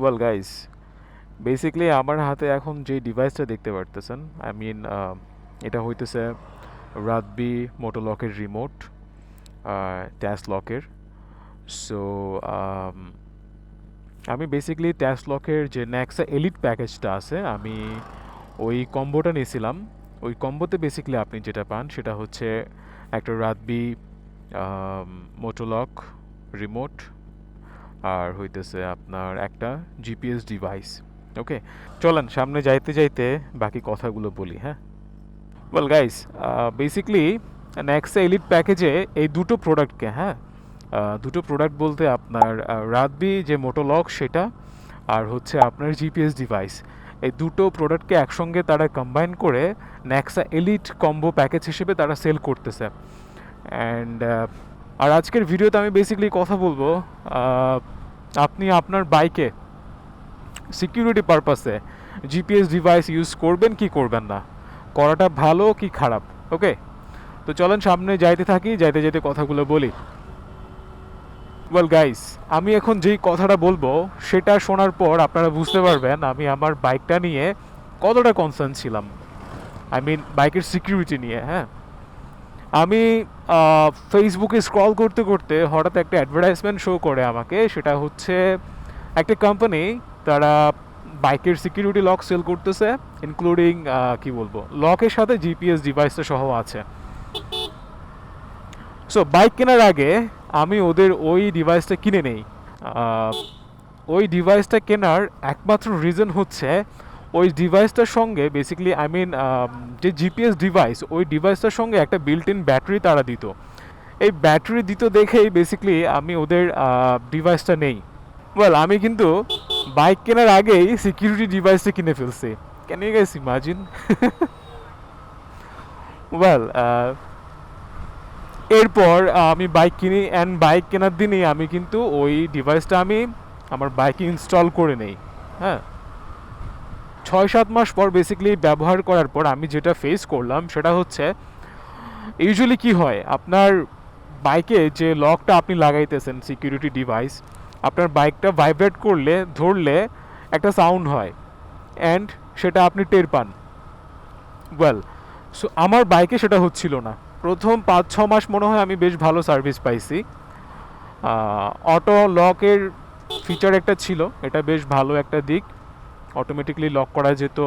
Well guys, basically আমার হাতে এখন যে ডিভাইসটা দেখতে পারতেছেন, আই মিন এটা হইতেছে রাদবি মোটোলকের রিমোট, ট্যাস লকের। সো আমি বেসিক্যালি ট্যাস লকের যে ন্যাক্সা এলিট প্যাকেজটা আছে, আমি ওই কম্বোটা নিয়েছিলাম। ওই কম্বোতে বেসিক্যালি আপনি যেটা পান সেটা হচ্ছে একটা রাদবি মোটোলক রিমোট, আর হইতেছে আপনার একটা জিপিএস ডিভাইস। ওকে, চলেন সামনে যাইতে যাইতে বাকি কথাগুলো বলি। হ্যাঁ, well guys, basically Nexa elite প্যাকেজে এই দুটো প্রোডাক্টকে, হ্যাঁ, দুটো প্রোডাক্ট বলতে আপনার রাদবি যে মোটোলক সেটা, আর হচ্ছে আপনার জিপিএস ডিভাইস, এই দুটো প্রোডাক্টকে একসঙ্গে তারা কম্বাইন করে নেক্সা এলিট কম্বো প্যাকেজ হিসেবে তারা সেল করতেছে। অ্যান্ড আর আজকের ভিডিওতে আমি বেসিক্যালি কথা বলবো আপনি আপনার বাইকে সিকিউরিটি পারপাসে জিপিএস ডিভাইস ইউজ করবেন কি করবেন না, করাটা ভালো কি খারাপ। ওকে, তো চলেন সামনে যাইতে থাকি, যাইতে যাইতে কথাগুলো বলি। ওয়েল গাইস, আমি এখন যেই কথাটা বলবো সেটা শোনার পর আপনারা বুঝতে পারবেন আমি আমার বাইকটা নিয়ে কতটা কনসার্ন ছিলাম, আই মিন বাইকের সিকিউরিটি নিয়ে। হ্যাঁ, আমি ফেসবুকে স্ক্রল করতে করতে হঠাৎ একটা অ্যাডভার্টাইজমেন্ট শো করে আমাকে, সেটা হচ্ছে একটা কোম্পানি, তারা বাইকের সিকিউরিটি লক সেল করতেছে, ইনক্লুডিং কি বলবো, লকের সাথে জিপিএস ডিভাইসটা সহ আছে। সো বাইক কেনার আগে আমি ওদের ওই ডিভাইসটা কিনে নেই। আহ, ওই ডিভাইসটা কেনার একমাত্র রিজন হচ্ছে ওই ডিভাইসটার সঙ্গে বেসিক্যালি আই মিন যে জিপিএস ডিভাইস, ওই ডিভাইসটার সঙ্গে একটা বিল্ট ইন ব্যাটারি তারা দিত। এই ব্যাটারি দিত দেখেই বেসিক্যালি আমি ওদের ডিভাইসটা নেই। ওয়েল, আমি কিন্তু বাইক কেনার আগেই সিকিউরিটি ডিভাইসটা কিনে ফেলছি। Can you guys imagine? Well, এরপর আমি বাইক কিনি, অ্যান্ড বাইক কেনার দিনই আমি কিন্তু ওই ডিভাইসটা আমি আমার বাইকে ইনস্টল করে নেই। হ্যাঁ, 6-7 মাস পর বেসিক্যালি ব্যবহার করার পর আমি যেটা ফেস করলাম সেটা হচ্ছে, ইউজুয়ালি কি হয়, আপনার বাইকে যে লকটা আপনি লাগাইতেছেন সিকিউরিটি ডিভাইস, আপনার বাইকটা ভাইব্রেট করলে, ধরলে একটা সাউন্ড হয়, অ্যান্ড সেটা আপনি টের পান। ওয়েল, সো আমার বাইকে সেটা হচ্ছিল না। প্রথম 5-6 মাস মনে হয় আমি বেশ ভালো সার্ভিস পাইছি। অটো লকের ফিচার একটা ছিল, এটা বেশ ভালো একটা দিক, অটোমেটিকলি লক করা যেত।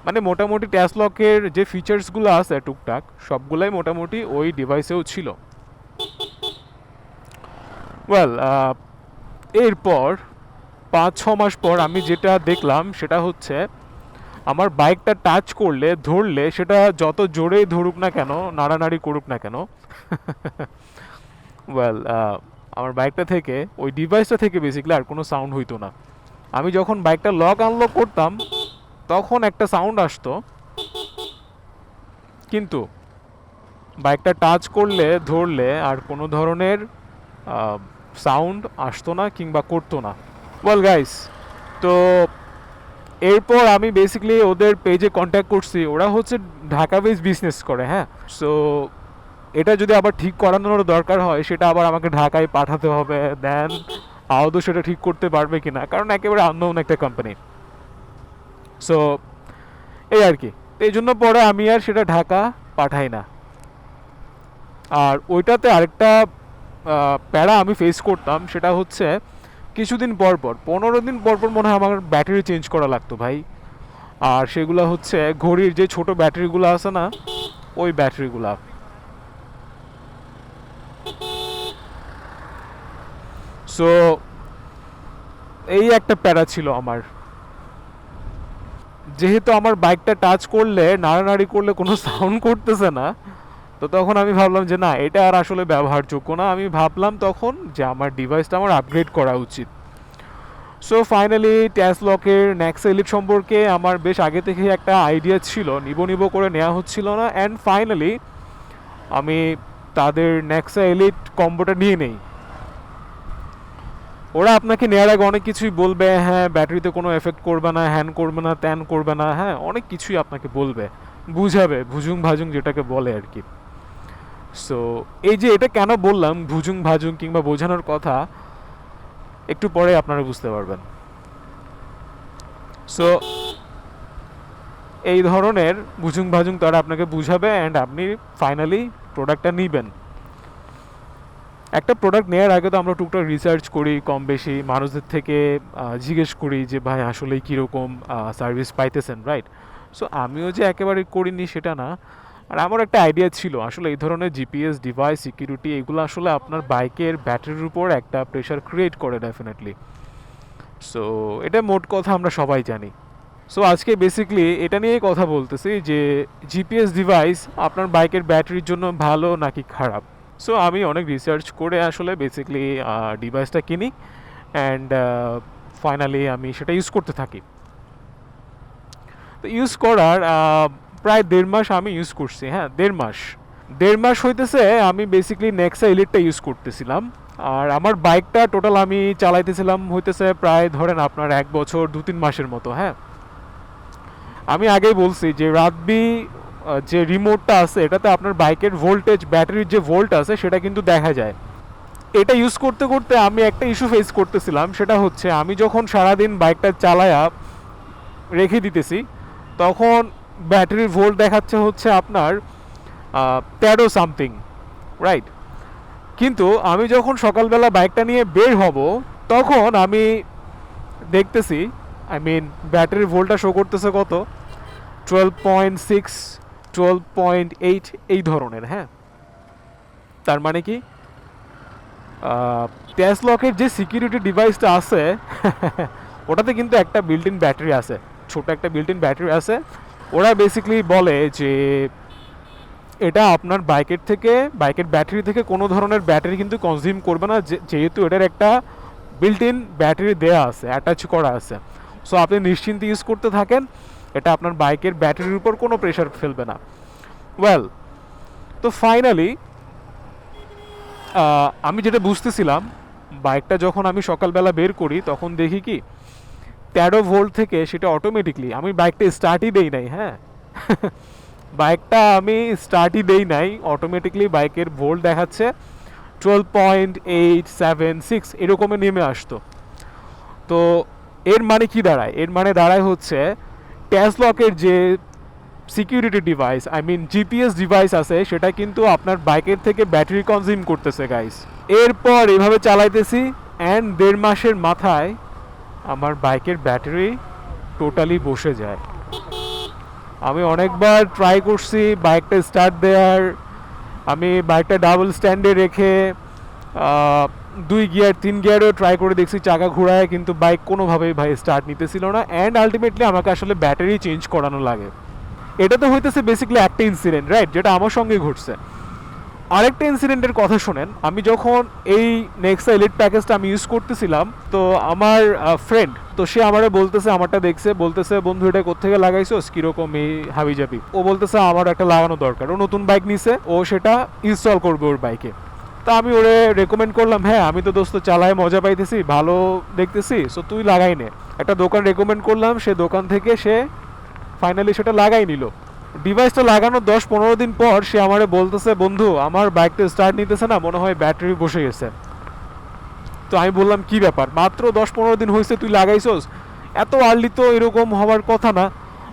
মানে মোটামুটি ট্যাস লকের যে ফিচার্সগুলো আছে টুকটাক সবগুলাই মোটামুটি ওই ডিভাইসেও ছিল। ওয়েল, এরপর 5-6 মাস পর আমি যেটা দেখলাম সেটা হচ্ছে, আমার বাইকটা টাচ করলে, ধরলে, সেটা যত জোরেই ধরুক না কেন, নাড়ানাড়ি করুক না কেন, ওয়েল, আমার বাইকটা থেকে, ওই ডিভাইসটা থেকে বেসিক্যালি আর কোনো সাউন্ড হইতো না। আমি যখন বাইকটা লক আনলক করতাম তখন একটা সাউন্ড আসতো, কিন্তু বাইকটা টাচ করলে, ধরলে আর কোনো ধরনের সাউন্ড আসতো না কিংবা করতো না। ওয়েল গাইস, তো এরপর আমি বেসিক্যালি ওদের পেজে কন্ট্যাক্ট করছি, ওরা হচ্ছে ঢাকা বেস বিজনেস করে। হ্যাঁ, সো এটা যদি আবার ঠিক করানোর দরকার হয় সেটা আবার আমাকে ঢাকায় পাঠাতে হবে, দেন আদৌ সেটা ঠিক করতে পারবে কিনা, কারণ একেবারে আননোন একটা কোম্পানি। সো এই আর কি, এই জন্য পরে আমি আর সেটা ঢাকা পাঠাই না। আর ওইটাতে আরেকটা প্যারা আমি ফেস করতাম, সেটা হচ্ছে কিছুদিন পর পর, 15 দিন পর পর মনে হয় আমার ব্যাটারি চেঞ্জ করা লাগতো ভাই। আর সেগুলো হচ্ছে ঘড়ির যে ছোট ব্যাটারিগুলো আছে না, ওই ব্যাটারিগুলা। সো এই একটা প্যারা ছিল আমার, যেহেতু আমার বাইকটা টাচ করলে, নাড়ানাড়ি করলে কোনো সাউন্ড করতেছে না, তো তখন আমি ভাবলাম যে না, এটা আর আসলে ব্যবহারযোগ্য না। আমি ভাবলাম তখন যে আমার ডিভাইসটা আমার আপগ্রেড করা উচিত। সো ফাইনালি ট্যাস লকের নেক্সা এলিট সম্পর্কে আমার বেশ আগে থেকে একটা আইডিয়া ছিল, নিব নিব করে নেওয়া হচ্ছিল না, অ্যান্ড ফাইনালি আমি তাদের নেক্সা এলিট কম্বোটা নিয়ে নেই। ওরা আপনাকে নেওয়ার আগে অনেক কিছুই বলবে, হ্যাঁ ব্যাটারিতে কোনো এফেক্ট করবে না, হ্যান করবে না, ত্যান করবে না, হ্যাঁ অনেক কিছুই আপনাকে বলবে, বুঝাবে, ভুজুং ভাজুং যেটাকে বলে আর কি। সো এই যে এটা কেন বললাম ভুজুং ভাজুং কিংবা বোঝানোর কথা, একটু পরে আপনারা বুঝতে পারবেন। সো এই ধরনের বুঝুং ভাজুং তারা আপনাকে বুঝাবে অ্যান্ড আপনি ফাইনালি প্রোডাক্টটা নেবেন। একটা প্রোডাক্ট নেওয়ার আগে তো আমরা টুকটাক রিসার্চ করি, কম বেশি মানুষদের থেকে জিজ্ঞেস করি যে ভাই আসলেই কীরকম সার্ভিস পাইতেছেন, রাইট? সো আমিও যে একেবারে করিনি সেটা না, আর আমার একটা আইডিয়া ছিল আসলে এই ধরনের জিপিএস ডিভাইস সিকিউরিটি এগুলো আসলে আপনার বাইকের ব্যাটারির উপর একটা প্রেশার ক্রিয়েট করে ডেফিনেটলি। সো এটা মোট কথা আমরা সবাই জানি। সো আজকে বেসিকলি এটা নিয়েই কথা বলতেছি যে জিপিএস ডিভাইস আপনার বাইকের ব্যাটারির জন্য ভালো নাকি খারাপ। সো আমি অনেক রিসার্চ করে আসলে বেসিকলি ডিভাইসটা কিনি অ্যান্ড ফাইনালি আমি সেটা ইউজ করতে থাকি। তো ইউজ করার প্রায় 1.5 মাস আমি ইউজ করছি, হ্যাঁ 1.5 মাস হইতেছে আমি বেসিকলি নেক্সা এলিটটা ইউজ করতেছিলাম। আর আমার বাইকটা টোটাল আমি চালাইতেছিলাম হইতেছে প্রায় ধরেন আপনার 1 বছর 2-3 মাসের মতো। হ্যাঁ, আমি আগেই বলছি যে রাতবি যে রিমোটটা আছে এটাতে আপনার বাইকের ভোল্টেজ, ব্যাটারির যে ভোল্ট আছে সেটা কিন্তু দেখা যায়। এটা ইউজ করতে করতে আমি একটা ইস্যু ফেস করতেছিলাম, সেটা হচ্ছে আমি যখন সারাদিন বাইকটা চালায়া রেখে দিতেছি তখন ব্যাটারির ভোল্ট দেখাচ্ছে হচ্ছে আপনার 13 সামথিং, রাইট? কিন্তু আমি যখন সকালবেলা বাইকটা নিয়ে বের হব তখন আমি দেখতেছি ব্যাটারির ভোল্টটা শো করতেছে কত 12.6, 12.8 এই ধরনের। হ্যাঁ, তার মানে কি টেসলকের যে সিকিউরিটি ডিভাইসটা আছে ওটাতে কিন্তু একটা বিল্ট ইন ব্যাটারি আছে, ছোট একটা বিল্ট ইন ব্যাটারি আছে। ওরা বেসিক্যালি বলে যে এটা আপনার বাইকের ব্যাটারি থেকে কোনো ধরনের ব্যাটারি কিন্তু কনজিউম করবে না, যেহেতু এটার একটা বিল্ট ইন ব্যাটারি দেওয়া আছে, অ্যাটাচ করা আছে। সো আপনি নিশ্চিন্তে ইউজ করতে থাকেন, এটা আপনার বাইকের ব্যাটারির উপর কোনো প্রেশার ফেলবে না। ওয়েল, তো ফাইনালি আমি যেটা বুঝতেছিলাম, বাইকটা যখন আমি সকালবেলা বের করি তখন দেখি কি 13 ভোল্ট থেকে সেটা অটোমেটিকলি, আমি বাইকটা স্টার্টই দেই নাই। হ্যাঁ বাইকটা আমি স্টার্টই দেই নাই, অটোমেটিকলি বাইকের ভোল্ট দেখাচ্ছে 12.876 এরকমে নেমে আসতো। তো এর মানে কি দাঁড়ায়? এর মানে দাঁড়ায় হচ্ছে টেসলকের যে সিকিউরিটি ডিভাইস জিপিএস ডিভাইস আছে সেটা কিন্তু আপনার বাইকের থেকে ব্যাটারি কনজিউম করতেছে গাইস। এরপর এভাবে চালাইতেছি অ্যান্ড 1.5 মাসের মাথায় আমার বাইকের ব্যাটারি টোটালি বসে যায়। আমি অনেকবার ট্রাই করছি বাইকটা স্টার্ট দেওয়ার, আমি বাইকটা ডাবল স্ট্যান্ডে রেখে 2 গিয়ার 3 গিয়ারও ট্রাই করে দেখছি চাকা ঘোরায়, কিন্তু বাইক কোনোভাবেই ভাই স্টার্ট নিতেছিল না অ্যান্ড আলটিমেটলি আমাকে আসলে ব্যাটারি চেঞ্জ করানো লাগে। এটা তো হইতেছে বেসিক্যালি একটা ইনসিডেন্ট, রাইট, যেটা আমার সঙ্গে ঘটছে। আরেকটা ইনসিডেন্টের কথা শোনেন, আমি যখন এই নেক্সা এলিট প্যাকেজটা আমি ইউজ করতেছিলাম তো আমার ফ্রেন্ড, তো সে আমারে বলতেছে, আমারটা দেখছে, বলতেছে বন্ধু এটা কোত্থেকে লাগাইছোস, কীরকম এই হাবিজাবি। ও বলতেছে আমার একটা লাগানো দরকার, ও নতুন বাইক নিছে, ও সেটা ইনস্টল করবে ওর বাইকে। তা আমি ওরে রেকমেন্ড করলাম, হ্যাঁ আমি তো দোস্ত চালায় মজা পাইতেছি, ভালো দেখতেছি, সো তুই লাগাই নে। একটা দোকান রেকমেন্ড করলাম, সে দোকান থেকে সে ফাইনালি সেটা লাগাই নিল। ডিভাইসটা লাগানোর 10-15 দিন পর সে আমারে বলতেছে বন্ধু আমার বাইকটা স্টার্ট নিতেছে না, মনে হয় ব্যাটারি বসে গেছে। তো আমি বললাম কি ব্যাপার, মাত্র 10-15 দিন হয়েছে তুই লাগাইছস, এত আর্লি তো এরকম হওয়ার কথা না,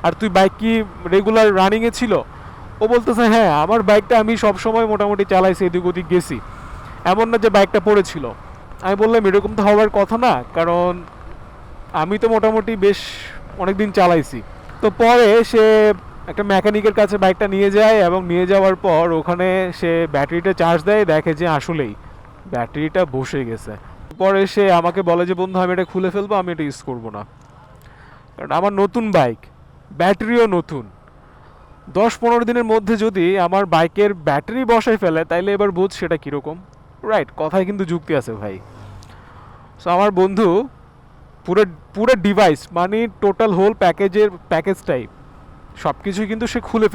আর তুই বাইক কি রেগুলার রানিংয়ে ছিল? ও বলতেছে হ্যাঁ আমার বাইকটা আমি সবসময় মোটামুটি চালাইছি, এদিক ওদিক গেছি, এমন না যে বাইকটা পড়েছিল। আমি বললাম এরকম তো হওয়ার কথা না, কারণ আমি তো মোটামুটি বেশ অনেক দিন চালাইছি। তো পরে সে একটা মেকানিকের কাছে বাইকটা নিয়ে যায় এবং নিয়ে যাওয়ার পর ওখানে সে ব্যাটারিটা চার্জ দেয়, দেখে যে আসলেই ব্যাটারিটা বসে গেছে। পরে সে আমাকে বলে যে বন্ধু আমি এটা খুলে ফেলবো, আমি এটা ইউজ করবো না, কারণ আমার নতুন বাইক, ব্যাটারিও নতুন। 10-15 দিনের মধ্যে যদি আমার বাইকের ব্যাটারি বসায় ফেলে তাইলে এবার বুঝ সেটা কীরকম, রাইট? কথায় কিন্তু যুক্তি আছে ভাই। সো আমার বন্ধু পুরো পুরো ডিভাইস টোটাল হোল প্যাকেজটাই সব কিছুই কিন্তু সে খুলে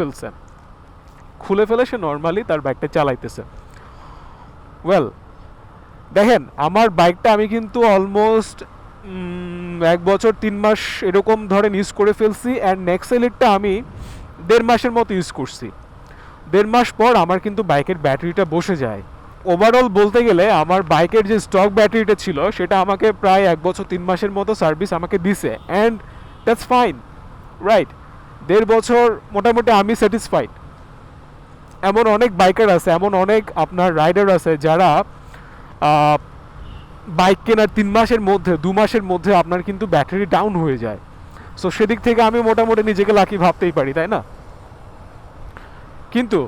ফেলে সে নর্মালি তার বাইকটা চালাইতেছে। ওয়েল দেখেন আমার বাইকটা আমি কিন্তু অলমোস্ট 1 বছর 3 মাস এরকম ধরেন ইউজ করে ফেলছি অ্যান্ড নেক্সা এলিটটা আমি 1.5 মাসের মতো ইউজ করছি। 1.5 মাস পর আমার কিন্তু বাইকের ব্যাটারিটা বসে যায়। ওভারঅল বলতে গেলে আমার বাইকের যে স্টক ব্যাটারিটা ছিল সেটা আমাকে প্রায় 1 বছর 3 মাসের মতো সার্ভিস আমাকে দিছে অ্যান্ড দ্যাটস ফাইন, রাইট? 1.5 বছর মোটামুটি আমি স্যাটিসফাইড। এমন অনেক বাইকার আছে, এমন অনেক আপনার রাইডার আছে যারা বাইক কেনার 3 মাসের মধ্যে 2 মাসের মধ্যে আপনার কিন্তু ব্যাটারি ডাউন হয়ে যায়। সো সেদিক থেকে আমি মোটামুটি নিজেকে লাকি ভাবতেই পারি, তাই না? কিন্তু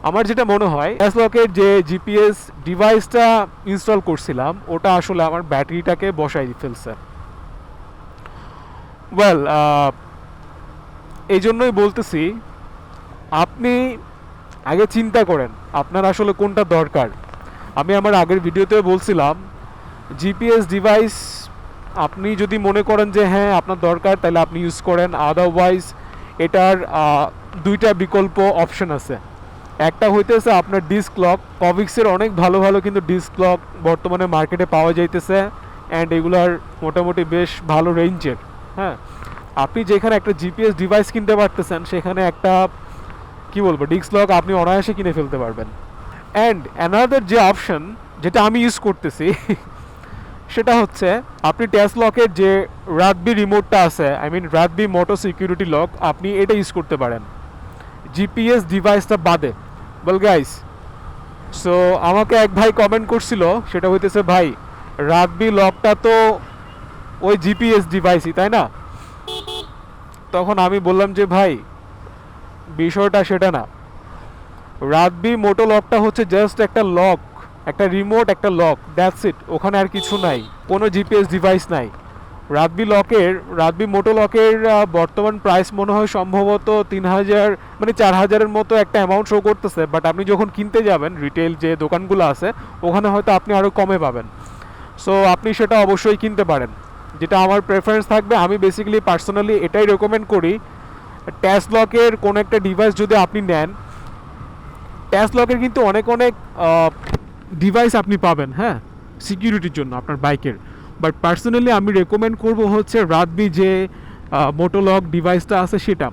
আমার যেটা মনে হয়, অ্যাসলকের যে জিপিএস ডিভাইসটা ইনস্টল করছিলাম ওটা আসলে আমার ব্যাটারিটাকে বসাই ফেলছে। ওয়েল, এই জন্যই বলতেছি, আপনি আগে চিন্তা করেন আপনার আসলে কোনটা দরকার। আমি আমার আগের ভিডিওতে বলছিলাম, জিপিএস ডিভাইস আপনি যদি মনে করেন যে হ্যাঁ আপনার দরকার, তাহলে আপনি ইউজ করেন। আদারওয়াইজ এটার দুইটা বিকল্প অপশন আছে। একটা হইতেছে আপনার ডিস্ক লক। কভিক্সের অনেক ভালো ভালো কিন্তু ডিস্ক লক বর্তমানে মার্কেটে পাওয়া যাইতেছে, অ্যান্ড এগুলার মোটামুটি বেশ ভালো রেঞ্জের। হ্যাঁ, আপনি যেখানে একটা জিপিএস ডিভাইস কিনতে পারতেছেন, সেখানে একটা কি বলবো ডিস্ক লক আপনি অনায়াসে কিনে ফেলতে পারবেন। অ্যান্ড অ্যানাদার যে অপশন যেটা আমি ইউজ করতেছি সেটা হচ্ছে আপনি ট্যাসলকের যে রাতবি রিমোটটা আছে, আই মিন রাতবি মোটো সিকিউরিটি লক, আপনি এটা ইউজ করতে পারেন জিপিএস ডিভাইসটা বাদে। বল গাইস, সো আমাকে এক ভাই কমেন্ট করছিল, সেটা হইতেছে ভাই রাতবি লকটা তো ওই জিপিএস ডিভাইসই, তাই না? তখন আমি বললাম যে ভাই বিষয়টা সেটা না। রাতবি মোটো লকটা হচ্ছে জাস্ট একটা লক, একটা রিমোট, একটা লক, দ্যাটস ইট। ওখানে আর কিছু নাই, কোনো জিপিএস ডিভাইস নাই। রাতবি মোটো লকের বর্তমান প্রাইস মনে হয় সম্ভবত 3000 মানে 4000-এর মতো একটা অ্যামাউন্ট শো করতেছে। বাট আপনি যখন কিনতে যাবেন রিটেল যে দোকানগুলো আছে, ওখানে হয়তো আপনি আরও কমে পাবেন। সো আপনি সেটা অবশ্যই কিনতে পারেন, যেটা আমার প্রেফারেন্স থাকবে। আমি বেসিক্যালি পার্সোনালি এটাই রেকমেন্ড করি, ট্যাসলকের কোনো একটা ডিভাইস যদি আপনি নেন, ট্যাসলকের কিন্তু অনেক অনেক ডিভাইস আপনি পাবেন, হ্যাঁ, সিকিউরিটির জন্য আপনার বাইকের। বাট পার্সোনালি আমি রেকমেন্ড করব হচ্ছে রাতবি যে মোটোলক ডিভাইসটা আছে সেটা।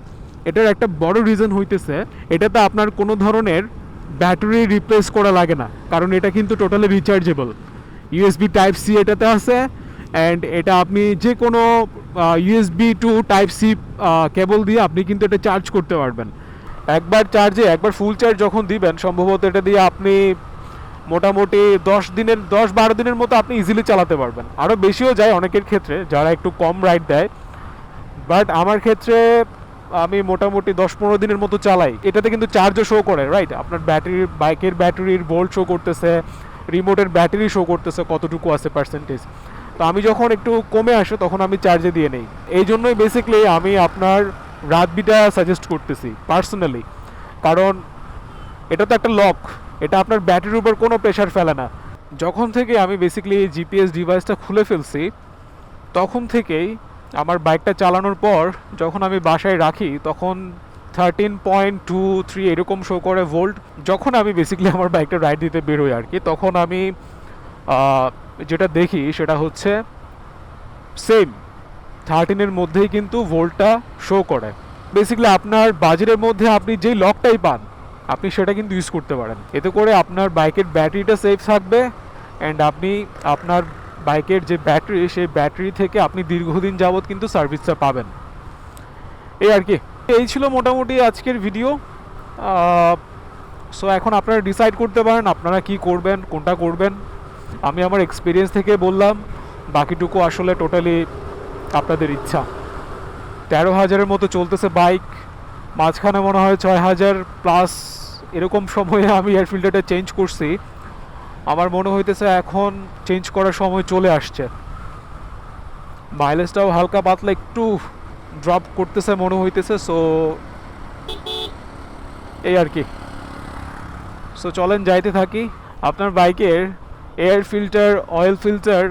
এটার একটা বড় রিজন হইতেছে, এটাতে আপনার কোনো ধরনের ব্যাটারি রিপ্লেস করা লাগে না, কারণ এটা কিন্তু totally rechargeable. USB type C এটাতে আছে, অ্যান্ড এটা আপনি যে কোনো USB to type C cable দিয়ে আপনি কিন্তু এটা চার্জ করতে পারবেন। একবার ফুল চার্জ যখন দিবেন, সম্ভবত এটা দিয়ে আপনি মোটামুটি 10-12 দিনের মতো আপনি ইজিলি চালাতে পারবেন। আরও বেশিও যায় অনেকের ক্ষেত্রে যারা একটু কম রাইড দেয়, বাট আমার ক্ষেত্রে আমি মোটামুটি 10-15 দিনের মতো চালাই। এটাতে কিন্তু চার্জও শো করে, রাইট? আপনার বাইকের ব্যাটারির ভোল্ট শো করতেছে, রিমোটের ব্যাটারি শো করতেছে কতটুকু আছে পার্সেন্টেজ। তো আমি যখন একটু কমে আসে তখন আমি চার্জে দিয়ে নেই। এই জন্যই বেসিক্যালি আমি আপনার রাতবিটা সাজেস্ট করতেছি পার্সোনালি, কারণ এটা তো একটা লক, এটা আপনার ব্যাটারির উপর কোনো প্রেশার ফেলে না। যখন থেকে আমি বেসিক্যালি জিপিএস ডিভাইসটা খুলে ফেলছি, তখন থেকেই আমার বাইকটা চালানোর পর যখন আমি বাসায় রাখি, তখন 13.23 এরকম শো করে ভোল্ট। যখন আমি বেসিক্যালি আমার বাইকটা রাইড দিতে বেরোই আর কি, তখন আমি যেটা দেখি সেটা হচ্ছে সেম 13-এর মধ্যেই কিন্তু ভোল্টটা শো করে। বেসিক্যালি আপনার বাজেটের মধ্যে আপনি যেই লকটাই পান, আপনি সেটা কিন্তু ইউজ করতে পারেন। এতে করে আপনার বাইকের ব্যাটারিটা সেফ থাকবে, অ্যান্ড আপনি আপনার বাইকের যে ব্যাটারি, সেই ব্যাটারি থেকে আপনি দীর্ঘদিন যাবৎ কিন্তু সার্ভিসটা পাবেন। এই আর কি, এই ছিল মোটামুটি আজকের ভিডিও। সো এখন আপনারা ডিসাইড করতে পারেন আপনারা কি করবেন, কোনটা করবেন। আমি আমার এক্সপিরিয়েন্স থেকে বললাম, বাকিটুকু আসলে টোটালি আপনাদের ইচ্ছা। 13,000-এর মতো চলতেছে বাইক, মাঝখানে মনে হয় 6,000 প্লাস এরকম সময়ে আমি এয়ার ফিল্টারটা চেঞ্জ করছি। আমার মনে হইতেছে এখন চেঞ্জ করার সময় চলে আসছে। মাইলেজটাও হালকা পাতলা একটু ড্রপ করতেছে মনে হইতেছে। সো এই আর কি। সো চলেন যাইতে থাকি। আপনার বাইকের এয়ার ফিল্টার, অয়েল ফিল্টার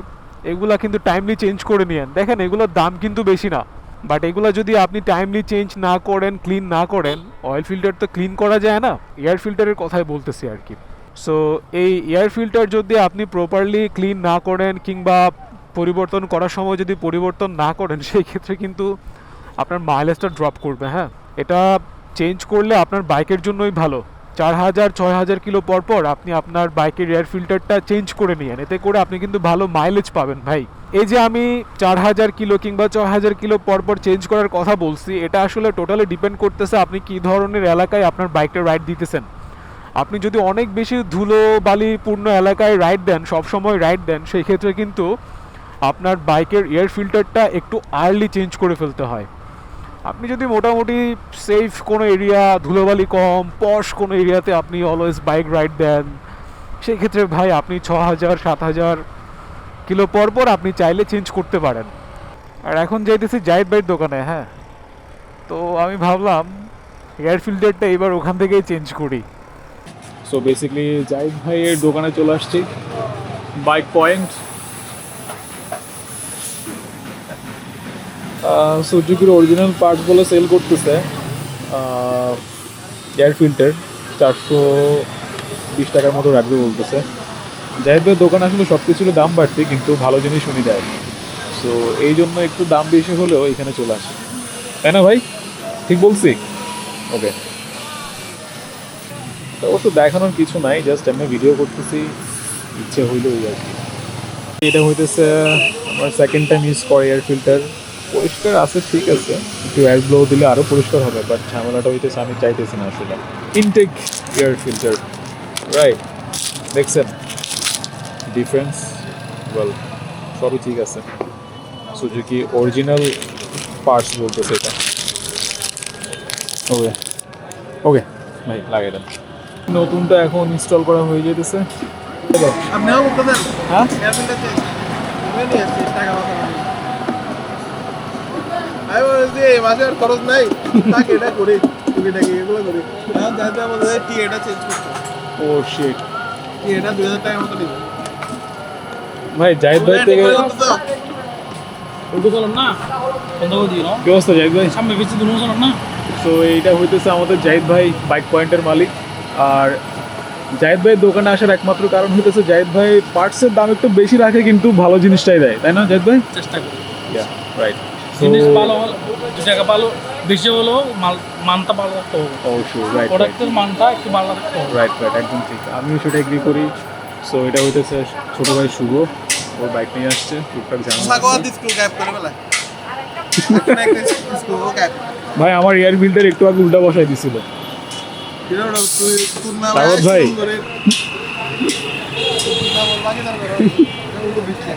এগুলা কিন্তু টাইমলি চেঞ্জ করে নিয়েন। দেখেন এগুলোর দাম কিন্তু বেশি না, বাট এগুলো যদি আপনি টাইমলি চেঞ্জ না করেন, ক্লিন না করেন, অয়েল ফিল্টার তো ক্লিন করা যায় না, এয়ার ফিল্টারের কথাই বলতেছি আর কি। সো এই এয়ার ফিল্টার যদি আপনি প্রপারলি ক্লিন না করেন, কিংবা পরিবর্তন করার সময় যদি পরিবর্তন না করেন, সেই ক্ষেত্রে কিন্তু আপনার মাইলেজটা ড্রপ করবে। হ্যাঁ, এটা চেঞ্জ করলে আপনার বাইকের জন্যই ভালো, 4000-6000 কিলো পর পর আপনি আপনার বাইকের এয়ার ফিল্টারটা চেঞ্জ করে নিয়েন, এতে করে আপনি কিন্তু ভালো মাইলেজ পাবেন ভাই। এই যে আমি 4000 কিলো কিংবা 6000 কিলো পর পর চেঞ্জ করার কথা বলছি, এটা আসলে টোটালি ডিপেন্ড করতেছে আপনি কী ধরনের এলাকায় আপনার বাইকটা রাইড দিতেছেন। আপনি যদি অনেক বেশি ধুলো বালিপূর্ণ এলাকায় রাইড দেন, সবসময় রাইড দেন, সেই ক্ষেত্রে কিন্তু আপনার বাইকের এয়ার ফিল্টারটা একটু আর্লি চেঞ্জ করে ফেলতে হয়। আপনি যদি মোটামুটি সেফ কোনো এরিয়া, ধুলোবালি কম, পশ কোনো এরিয়াতে আপনি অলওয়েজ বাইক রাইড দেন, সেই ক্ষেত্রে ভাই আপনি 6000-7000 কিলো পর পর আপনি চাইলে চেঞ্জ করতে পারেন। আর এখন যাইতেছি জাহিদ ভাইয়ের দোকানে, হ্যাঁ, তো আমি ভাবলাম এয়ার ফিল্টারটা এবার ওখান থেকেই চেঞ্জ করি। সো বেসিক্যালি জাহিদ ভাইয়ের দোকানে চলে আসছি, বাইক পয়েন্ট। সুজুকির অরিজিনাল পার্টস বলে সেল করতেছে এয়ার ফিল্টার 420 টাকার মতো রাখবে বলতেছে। জাহিদ ভাইয়ের দোকানে আসলে সব কিছুর দাম বাড়তি, কিন্তু ভালো জিনিস উনি দেয়। সো এই জন্য একটু দাম বেশি হলেও এখানে চলে আসে, তাই না ভাই? ঠিক বলছি? ওকে। তো অবশ্য দেখানোর কিছু নাই, জাস্ট আমি ভিডিও করতেছি, ইচ্ছে হইলো ওই আর কি। এটা হইতেছে আমার সেকেন্ড টাইম ইউজ করে এয়ার ফিল্টার। পরিষ্কার আছে, ঠিক আছে, একটু এয়ার ব্লো দিলে আরও পরিষ্কার হবে, বাট ঝামেলাটা হইতেছে আমি চাইতেছি না আসলে। Intake air filter, right? দেখছেন ডিফারেন্স? ওয়েল, সবই ঠিক আছে। সুজুকি অরিজিনাল পার্টস বলতেছে এটা। ওকে ওকে ভাই, লাগিয়ে দেন। নতুনটা এখন ইনস্টল করা হয়ে যেতেছে। আপনিও করতে দেন। হ্যাঁ, এয়ার ফিল্টার চেঞ্জ করে নিয়ে আসছি, টাকা বাঁচা হবে। আমি বলছি এই মাসে আর খরচ নাই, তাকে এটা করি, টুকিটাকি এগুলো করি। এখন যাতে বলতে টি এটা চেঞ্জ করতে, ও শিট টি এটা 2000 টাকার মতো নিবে। ভাই, জাহিদ ভাই থেকে উল্টো চলাম না বন্ধ করে দিই কি অবস্থা জাহিদ ভাই? সামনে বেশি দূর চলাম না। সো এইটা হইতেছে আমাদের জাহিদ ভাই, বাইক পয়েন্টের মালিক। আর জাহিদ ভাইয়ের দোকানে আসার একমাত্র কারণ হইতেছে জাহিদ ভাই পার্টসের দাম একটু বেশি রাখে, কিন্তু ভালো জিনিসটাই দেয়, তাই না জাহিদ ভাই? চেষ্টা করি রাইট। জিনিস ভালো হলো, 2 টাকা ভালো বেশি হলেও মানটা ভালো রাখতে হবে, অবশ্যই, রাইট প্রোডাক্টের মানটা একটু ভালো রাখতে হবে। রাইট রাইট, একদম ঠিক, আমিও সেটা এগ্রি করি। সো এটা হইতেছে ছোট ভাই শুভ, ওর বাইক নিয়ে আসছে, টুকটাক জানা। সাগোয়া স্কুল গায়েব করে ফেলা, একটা একটা স্কুল গায়েব। ভাই আমার এয়ার ফিল্টার একটু আগে উল্টা বসাই দিছিল। কিরো তুই তোর নাম সাগর ভাই। করে তোর নাম বাকি দাঁড় করো, উল্টো বিচ্ছে